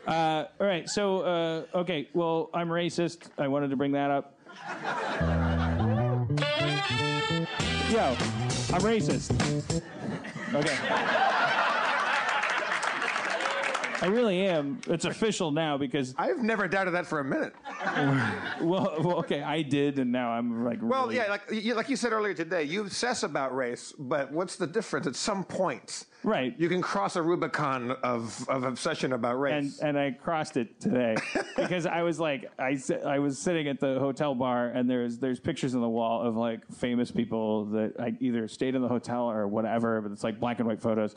All right, so, okay, well, I'm racist. I wanted to bring that up. Yo, I'm racist. Okay. I really am. It's official now because... I've never doubted that for a minute. well, okay, I did, and now I'm like... Well, really... yeah, like you said earlier today, you obsess about race, but what's the difference? At some point, right, you can cross a Rubicon of obsession about race. And I crossed it today because I was like, I was sitting at the hotel bar, and there's pictures on the wall of like famous people that I either stayed in the hotel or whatever, but it's like black and white photos.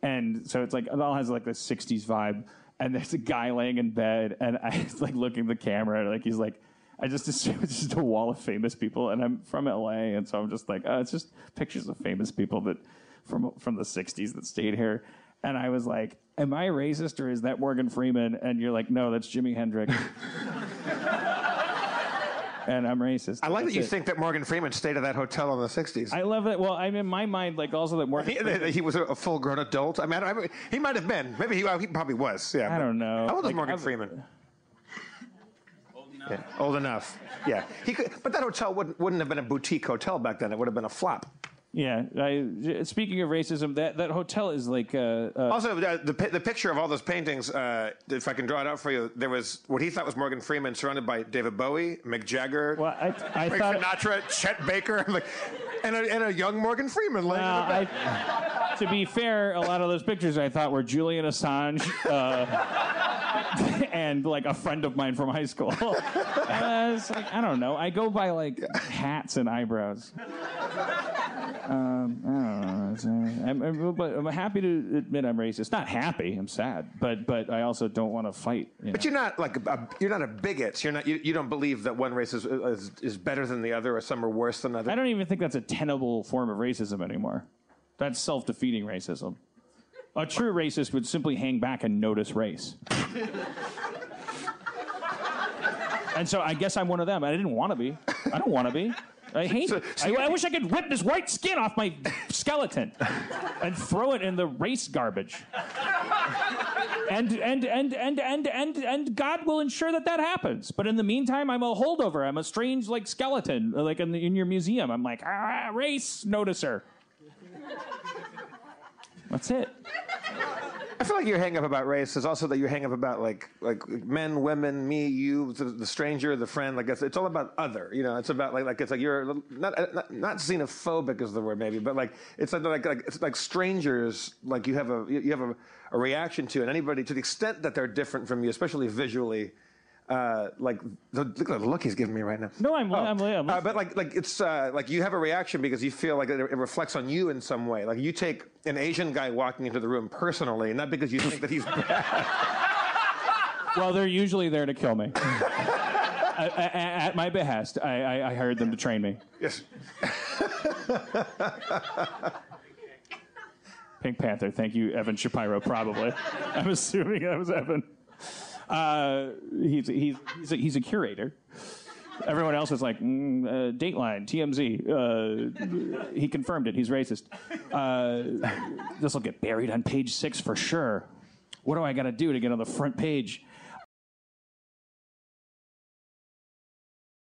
And so it's like, it all has like this 60s vibe. And there's a guy laying in bed, and I was like looking at the camera, like he's like, I just assume it's just a wall of famous people. And I'm from LA, and so I'm just like, oh, it's just pictures of famous people that from the 60s that stayed here. And I was like, am I racist or is that Morgan Freeman? And you're like, no, that's Jimi Hendrix. And I'm racist. I like that you think that Morgan Freeman stayed at that hotel in the 60s. I love it. Well, I'm in my mind, like also that Morgan he was a full-grown adult. I mean, he might have been. Maybe he probably was. Yeah. I don't know. How old is Morgan Freeman? Old enough. Yeah, old enough. Yeah. He could, but that hotel wouldn't have been a boutique hotel back then. It would have been a flop. Yeah. Speaking of racism, that hotel is like... also, the picture of all those paintings, if I can draw it out for you, there was what he thought was Morgan Freeman surrounded by David Bowie, Mick Jagger, well, I Frank Sinatra, Chet Baker, and a young Morgan Freeman laying in the bed. To be fair, a lot of those pictures I thought were Julian Assange and like a friend of mine from high school. It's like, I don't know. I go by like hats and eyebrows. I don't know. But I'm happy to admit I'm racist. Not happy. I'm sad. But I also don't want to fight. But you're not like you're not a bigot. You're not. You don't believe that one race is better than the other, or some are worse than others. I don't even think that's a tenable form of racism anymore. That's self-defeating racism. A true racist would simply hang back and notice race. And so I guess I'm one of them. I didn't want to be. I don't want to be. I hate it. I wish I could rip this white skin off my skeleton and throw it in the race garbage. And God will ensure that happens. But in the meantime, I'm a holdover. I'm a strange like skeleton, like in your museum. I'm like race noticer. That's it. I feel like your hang up about race is also that you hang up about like men, women, me, you, the stranger, the friend. Like it's all about other. You know, it's about like it's like you're not xenophobic is the word maybe, but like it's like it's like strangers. Like you have a reaction to, and anybody to the extent that they're different from you, especially visually. Look at the look he's giving me right now. No, I'm but like it's like you have a reaction because you feel like it reflects on you in some way. Like you take an Asian guy walking into the room personally, not because you think that he's bad. Well, they're usually there to kill me. At my behest, I hired them to train me. Yes. Pink Panther. Thank you, Evan Shapiro. Probably. I'm assuming that was Evan. He's a curator. Everyone else is like, Dateline, TMZ. He confirmed it. He's racist. This will get buried on page 6 for sure. What do I got to do to get on the front page?